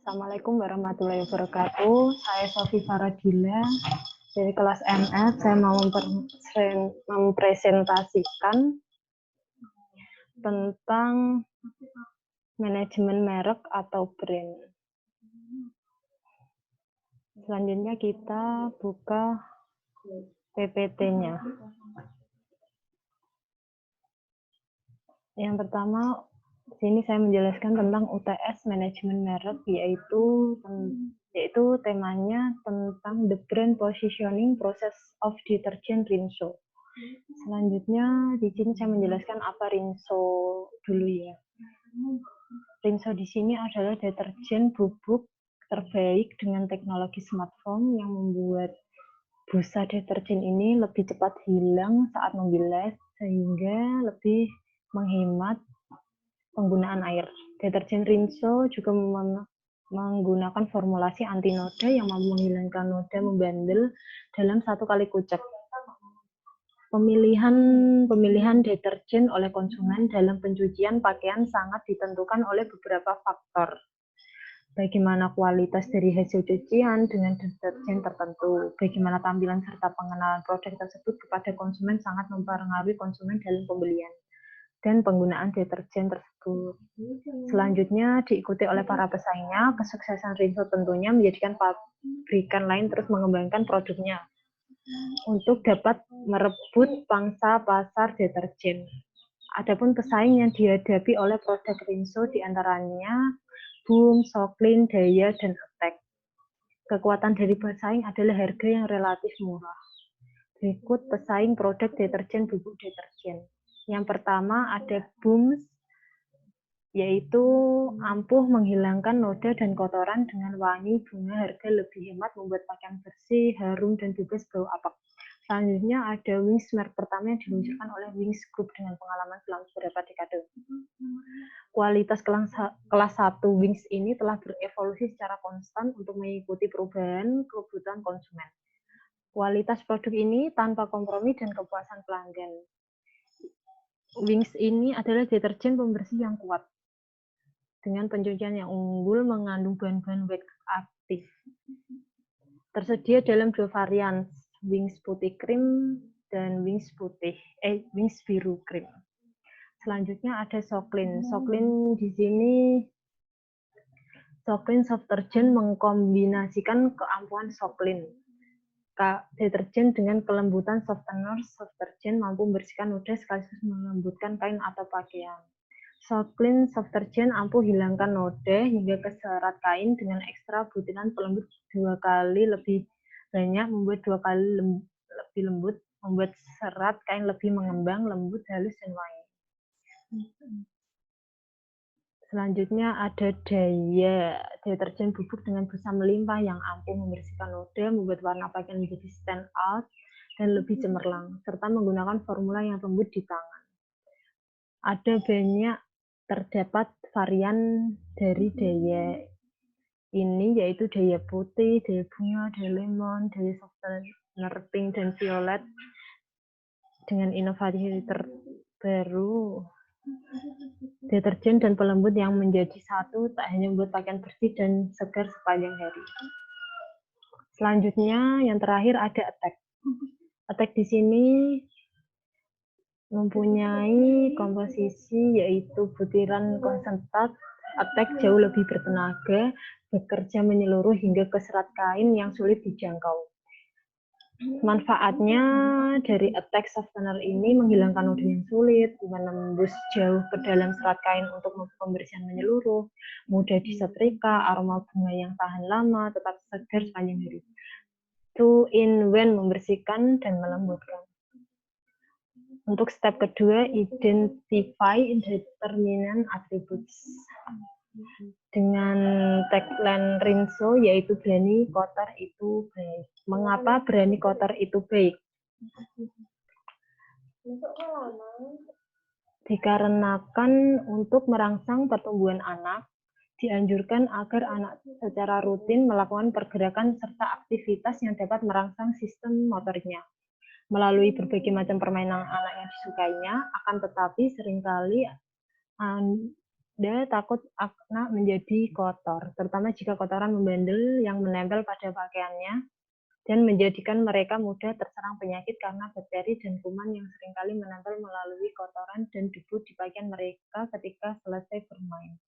Assalamualaikum warahmatullahi wabarakatuh. Saya Sofi Faradila dari kelas MS. Saya mau mempresentasikan tentang manajemen merek atau brand. Selanjutnya kita buka PPT-nya. Yang pertama, di sini saya menjelaskan tentang UTS manajemen merek, yaitu temanya tentang the brand positioning process of detergent Rinso. Selanjutnya di sini saya menjelaskan apa Rinso dulu ya. Rinso di sini adalah deterjen bubuk terbaik dengan teknologi smartphone yang membuat busa deterjen ini lebih cepat hilang saat membilas sehingga lebih menghemat penggunaan air. Deterjen Rinso juga menggunakan formulasi anti noda yang mampu menghilangkan noda membandel dalam 1 kali kucek. Pemilihan deterjen oleh konsumen dalam pencucian pakaian sangat ditentukan oleh beberapa faktor. Bagaimana kualitas dari hasil cucian dengan deterjen tertentu, bagaimana tampilan serta pengenalan produk tersebut kepada konsumen sangat mempengaruhi konsumen dalam pembelian dan penggunaan deterjen tersebut. Selanjutnya diikuti oleh para pesaingnya. Kesuksesan Rinso tentunya menjadikan pabrikan lain terus mengembangkan produknya untuk dapat merebut pangsa pasar deterjen. Adapun pesaing yang dihadapi oleh produk Rinso diantaranya Boom, Soclean, Daya, dan Attack. Kekuatan dari pesaing adalah harga yang relatif murah. Berikut pesaing produk deterjen bubuk deterjen. Yang pertama ada Boom, yaitu ampuh menghilangkan noda dan kotoran dengan wangi bunga, harga lebih hemat, membuat pakaian bersih, harum, dan bebas bau apek. Selanjutnya ada Wings, merek pertama yang diluncurkan oleh Wings Group dengan pengalaman selama beberapa dekade. Kualitas kelas 1 Wings ini telah berevolusi secara konstan untuk mengikuti perubahan kebutuhan konsumen. Kualitas produk ini tanpa kompromi dan kepuasan pelanggan. Wings ini adalah deterjen pembersih yang kuat dengan pencucian yang unggul, mengandung bahan-bahan wax aktif. Tersedia dalam 2 varian, Wings putih krim dan Wings biru krim. Selanjutnya ada Soclean. Soclean di sini Soclean soft deterjen mengkombinasikan keampuhan Soclean deterjen dengan kelembutan softener. Soft deterjen mampu membersihkan noda sekaligus melembutkan kain atau pakaian. Soclean soft deterjen ampuh hilangkan noda hingga ke serat kain dengan ekstra butiran pelembut 2 kali lebih banyak, membuat 2 kali lebih lembut, membuat serat kain lebih mengembang, lembut, halus, dan wangi. Selanjutnya ada Daya, deterjen bubuk dengan busa melimpah yang ampuh membersihkan noda, membuat warna pakaian menjadi stand out dan lebih cemerlang, serta menggunakan formula yang lembut di tangan. Ada banyak terdapat varian dari Daya ini, yaitu Daya putih, Daya bunga, Daya lemon, Daya softener pink, dan violet. Dengan inovasi terbaru, deterjen dan pelembut yang menjadi satu tak hanya membuat pakaian bersih dan segar sepanjang hari. Selanjutnya, yang terakhir ada Attack. Attack di sini mempunyai komposisi yaitu butiran konsentrat. Attack jauh lebih bertenaga, bekerja menyeluruh hingga ke serat kain yang sulit dijangkau. Manfaatnya dari Attack softener ini menghilangkan noda yang sulit, menembus jauh ke dalam serat kain untuk pembersihan menyeluruh, mudah disetrika, aroma bunga yang tahan lama, tetap segar sepanjang hari. 2-in-1 membersihkan dan melembutkan. Untuk step kedua, identify indeterminate attributes. Dengan tagline Rinso yaitu berani kotor itu baik. Mengapa berani kotor itu baik? Dikarenakan untuk merangsang pertumbuhan anak, dianjurkan agar anak secara rutin melakukan pergerakan serta aktivitas yang dapat merangsang sistem motoriknya. Melalui berbagai macam permainan anak yang disukainya, akan tetapi seringkali Dia takut akna menjadi kotor, terutama jika kotoran membandel yang menempel pada pakaiannya dan menjadikan mereka mudah terserang penyakit karena bakteri dan kuman yang seringkali menempel melalui kotoran dan debu di pakaian mereka ketika selesai bermain.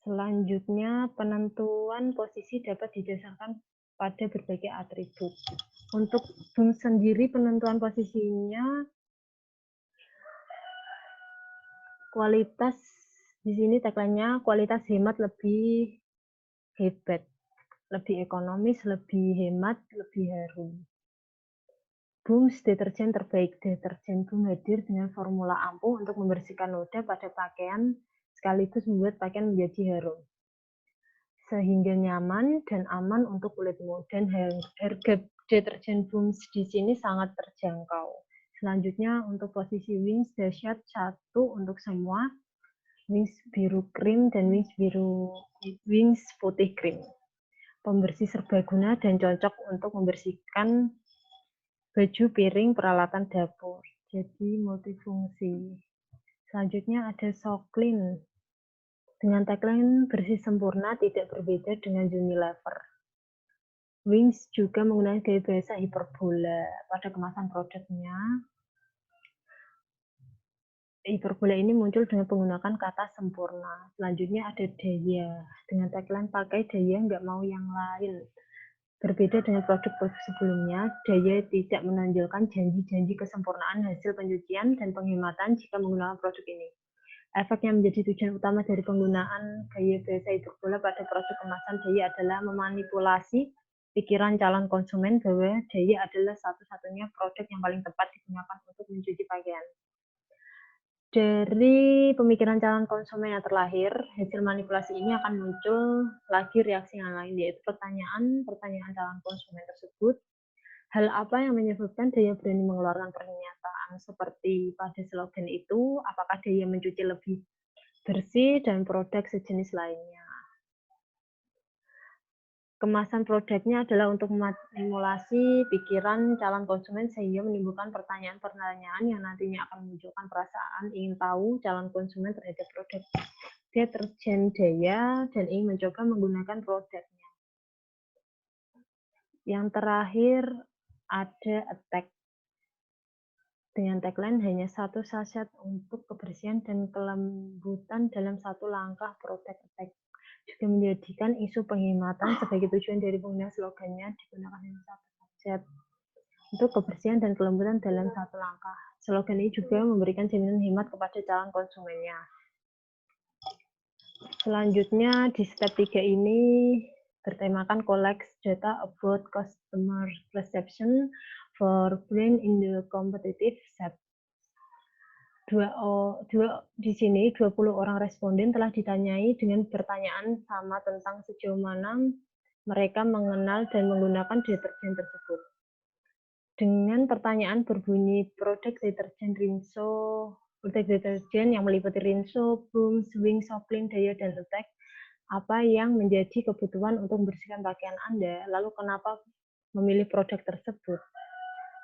Selanjutnya, penentuan posisi dapat didasarkan pada berbagai atribut. Untuk boom sendiri, penentuan posisinya kualitas, di sini tagline-nya kualitas hemat lebih hebat, lebih ekonomis, lebih hemat, lebih harum. Booms deterjen terbaik. Deterjen Boom hadir dengan formula ampuh untuk membersihkan noda pada pakaian sekaligus membuat pakaian menjadi harum, sehingga nyaman dan aman untuk kulitmu. Dan harga deterjen Booms di sini sangat terjangkau. Selanjutnya untuk posisi wings dahsyat 1 untuk semua, wings biru krim dan wings putih krim. Pembersih serbaguna dan cocok untuk membersihkan baju, piring, peralatan dapur. Jadi multifungsi. Selanjutnya ada Soclean. Dengan tagline bersih sempurna, tidak berbeda dengan Unilever. Wings juga menggunakan gaya bahasa hiperbola pada kemasan produknya. Hiperbola ini muncul dengan menggunakan kata sempurna. Selanjutnya ada Daya. Dengan tagline pakai Daya, nggak mau yang lain. Berbeda dengan produk-produk sebelumnya, Daya tidak menonjolkan janji-janji kesempurnaan hasil pencucian dan penghematan jika menggunakan produk ini. Efek yang menjadi tujuan utama dari penggunaan gaya bahasa hiperbola pada produk kemasan Daya adalah memanipulasi pikiran calon konsumen bahwa Daya adalah satu-satunya produk yang paling tepat digunakan untuk mencuci pakaian. Dari pemikiran calon konsumen yang terlahir, hasil manipulasi ini akan muncul lagi reaksi yang lain, yaitu pertanyaan calon konsumen tersebut. Hal apa yang menyebabkan Daya berani mengeluarkan pernyataan seperti pada slogan itu? Apakah Daya mencuci lebih bersih dan produk sejenis lainnya? Kemasan produknya adalah untuk memanipulasi pikiran calon konsumen sehingga menimbulkan pertanyaan-pertanyaan yang nantinya akan memunculkan perasaan ingin tahu calon konsumen terhadap produk deterjen Daya dan ingin mencoba menggunakan produknya. Yang terakhir ada Attack. Dengan tagline hanya 1 sachet untuk kebersihan dan kelembutan dalam 1 langkah, produk Attack juga menjadikan isu penghematan sebagai tujuan dari penggunaan slogannya digunakan hanya 1 sachet untuk kebersihan dan kelembutan dalam 1 langkah. Slogan ini juga memberikan jaminan hemat kepada calon konsumennya. Selanjutnya di step 3 ini bertemakan collect data about customer perception for brand in the competitive set. Di sini 20 orang responden telah ditanyai dengan pertanyaan sama tentang sejauh mana mereka mengenal dan menggunakan deterjen tersebut. Dengan pertanyaan berbunyi produk deterjen yang meliputi Rinso, Boom, Swing, Soclean, Daya, dan Attack, apa yang menjadi kebutuhan untuk membersihkan pakaian Anda, lalu kenapa memilih produk tersebut?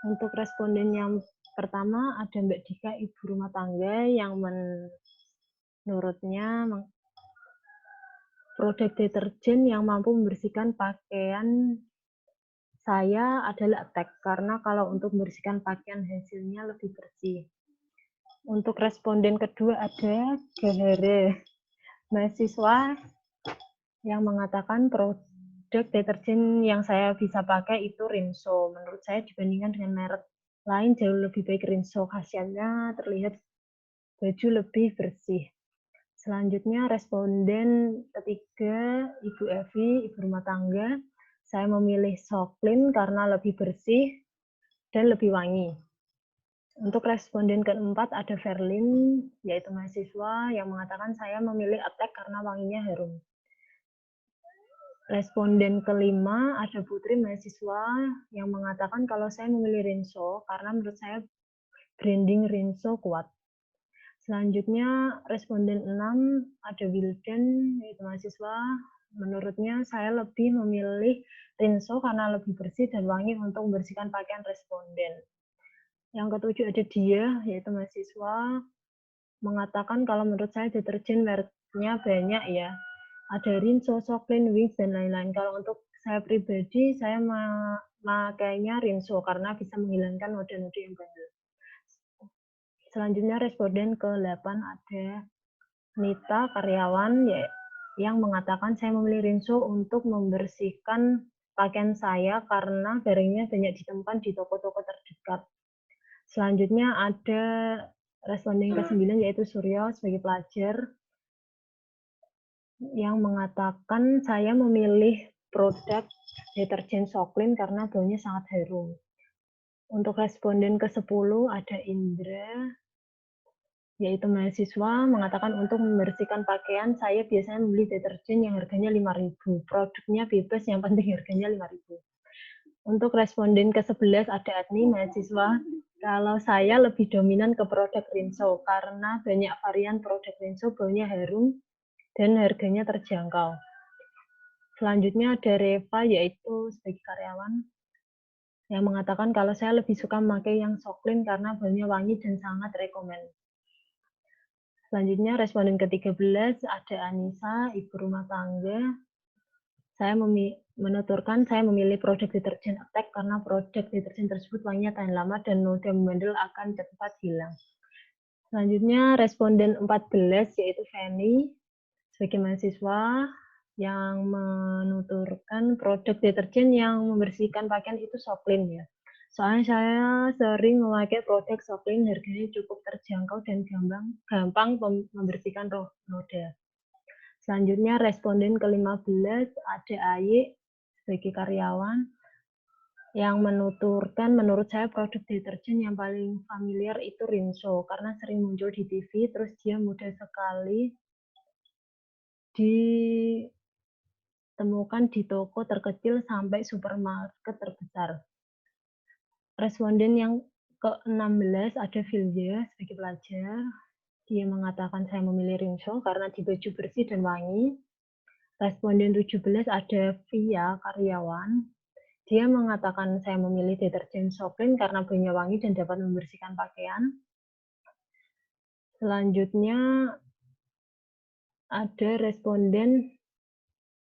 Untuk responden yang pertama ada Mbak Dika, ibu rumah tangga, yang menurutnya produk deterjen yang mampu membersihkan pakaian saya adalah Attack, karena kalau untuk membersihkan pakaian hasilnya lebih bersih. Untuk responden kedua ada Gahare, mahasiswa yang mengatakan produk deterjen yang saya bisa pakai itu Rinso. Menurut saya dibandingkan dengan merek lain jauh lebih baik Rinso, khasiatnya terlihat baju lebih bersih. Selanjutnya responden ketiga Ibu Evi, ibu rumah tangga, saya memilih Soclean karena lebih bersih dan lebih wangi. Untuk responden keempat ada Verlin, yaitu mahasiswa yang mengatakan saya memilih Attack karena wanginya harum. Responden kelima ada Putri, mahasiswa yang mengatakan kalau saya memilih Rinso karena menurut saya branding Rinso kuat. Selanjutnya responden 6 ada Wildan, yaitu mahasiswa. Menurutnya saya lebih memilih Rinso karena lebih bersih dan wangi untuk membersihkan pakaian responden. Yang ketujuh ada Dia, yaitu mahasiswa. mengatakan kalau menurut saya deterjen mereknya banyak ya. Ada Rinso, Soklin, Wings, dan lain-lain. Kalau untuk saya pribadi, saya makainya Rinso karena bisa menghilangkan noda-noda yang bandel. Selanjutnya responden ke-8 ada Nita, karyawan yang mengatakan saya memilih Rinso untuk membersihkan pakaian saya karena barangnya banyak ditemukan di toko-toko terdekat. Selanjutnya ada responden ke-9 yaitu Suryo sebagai pelajar yang mengatakan saya memilih produk deterjen Soklin karena baunya sangat harum. Untuk responden ke-10 ada Indra, yaitu mahasiswa, mengatakan untuk membersihkan pakaian, saya biasanya membeli deterjen yang harganya 5.000. Produknya bebas, yang penting harganya 5.000. Untuk responden ke-11 ada Adni, mahasiswa, kalau saya lebih dominan ke produk Rinso, karena banyak varian produk Rinso, baunya harum, dan harganya terjangkau. Selanjutnya ada Reva, yaitu sebagai karyawan, yang mengatakan kalau saya lebih suka memakai yang Soklin karena baunya wangi dan sangat rekomen. Selanjutnya responden ke-13 ada Anissa, ibu rumah tangga. Saya menuturkan saya memilih produk deterjen Attack karena produk deterjen tersebut wanginya tahan lama dan noda membandel akan cepat hilang. Selanjutnya responden 14 yaitu Fanny sebagai mahasiswa yang menuturkan produk deterjen yang membersihkan pakaian itu Soklin ya. Soalnya saya sering memakai produk Soklin, harganya cukup terjangkau dan gampang membersihkan noda. Selanjutnya responden ke-15 ada Aye sebagai karyawan yang menuturkan menurut saya produk deterjen yang paling familiar itu Rinso karena sering muncul di TV, terus dia mudah sekali ditemukan di toko terkecil sampai supermarket terbesar. Responden yang ke-16 ada Vilja sebagai pelajar. Dia mengatakan saya memilih Rinso karena di baju bersih dan wangi. Responden 17 ada Via, karyawan. Dia mengatakan saya memilih deterjen Soklin karena baunya wangi dan dapat membersihkan pakaian. Selanjutnya ada responden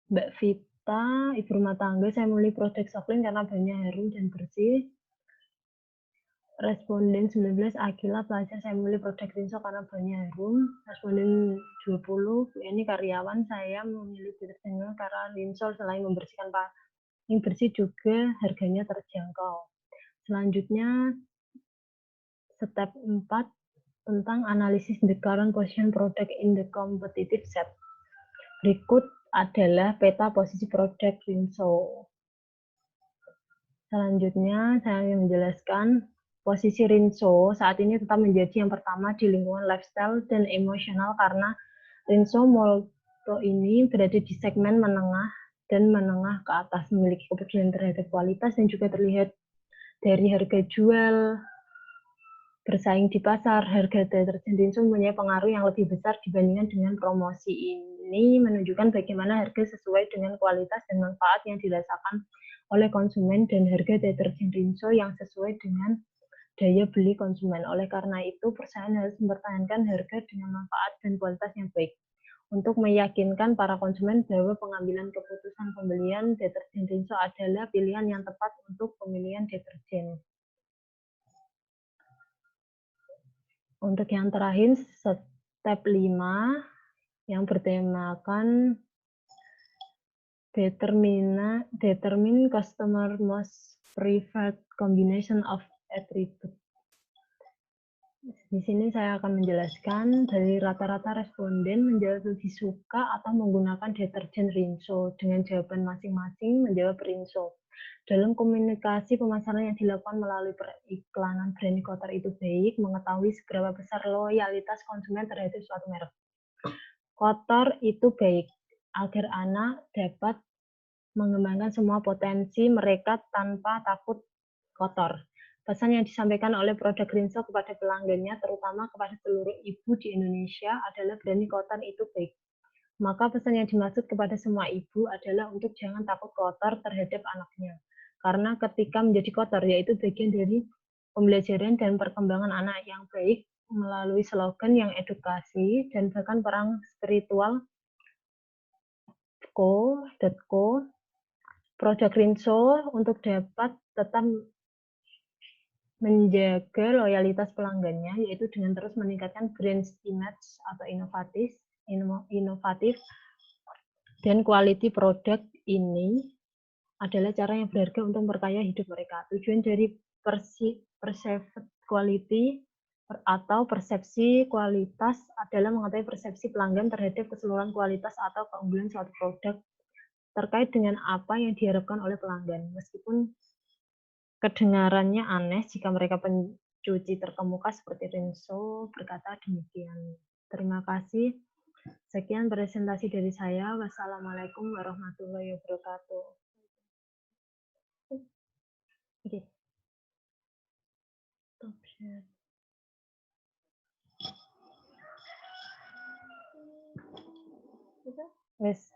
Mbak Vita, ibu rumah tangga, saya memilih produk Soklin karena baunya harum dan bersih. Responden 19 Akila, pelajar, saya memilih produk Rinso karena baunya harum. Responden 20 ini karyawan, saya memilih deterjen karena Rinso selain membersihkan pakaian bersih juga harganya terjangkau. Selanjutnya step 4 tentang analisis the current position product in the competitive set. Berikut adalah peta posisi produk Rinso. Selanjutnya saya menjelaskan posisi Rinso saat ini tetap menjadi yang pertama di lingkungan lifestyle dan emosional karena Rinso Molto ini berada di segmen menengah dan menengah ke atas, memiliki kepedulian terhadap kualitas dan juga terlihat dari harga jual bersaing di pasar. Harga deterjen Rinso mempunyai pengaruh yang lebih besar dibandingkan dengan promosi. Ini menunjukkan bagaimana harga sesuai dengan kualitas dan manfaat yang dirasakan oleh konsumen dan harga deterjen Rinso yang sesuai dengan daya beli konsumen. Oleh karena itu, perusahaan harus mempertahankan harga dengan manfaat dan kualitas yang baik untuk meyakinkan para konsumen bahwa pengambilan keputusan pembelian deterjen Rinso adalah pilihan yang tepat untuk pemilihan deterjen. Untuk yang terakhir, step 5 yang bertemakan determine customer most preferred combination of attribute. Di sini saya akan menjelaskan dari rata-rata responden menjawab lebih suka atau menggunakan deterjen Rinso. Dengan jawaban masing-masing menjawab Rinso. Dalam komunikasi pemasaran yang dilakukan melalui periklanan berani kotor itu baik, mengetahui seberapa besar loyalitas konsumen terhadap suatu merek. Kotor itu baik, agar anak dapat mengembangkan semua potensi mereka tanpa takut kotor. Pesan yang disampaikan oleh produk Rinso kepada pelanggannya, terutama kepada seluruh ibu di Indonesia, adalah berani kotor itu baik. Maka pesan yang dimaksud kepada semua ibu adalah untuk jangan takut kotor terhadap anaknya. Karena ketika menjadi kotor, yaitu bagian dari pembelajaran dan perkembangan anak yang baik melalui slogan yang edukasi dan bahkan perang spiritual .co produk Rinso untuk dapat tetap menjaga loyalitas pelanggannya, yaitu dengan terus meningkatkan brand image atau inovatif dan quality produk ini adalah cara yang berharga untuk memperkaya hidup mereka. Tujuan dari perceived quality atau persepsi kualitas adalah mengetahui persepsi pelanggan terhadap keseluruhan kualitas atau keunggulan suatu produk terkait dengan apa yang diharapkan oleh pelanggan. Meskipun kedengarannya aneh jika mereka pencuci terkemuka seperti Rinso berkata demikian. Terima kasih. Sekian presentasi dari saya. Wassalamualaikum warahmatullahi wabarakatuh. Oke. Wes.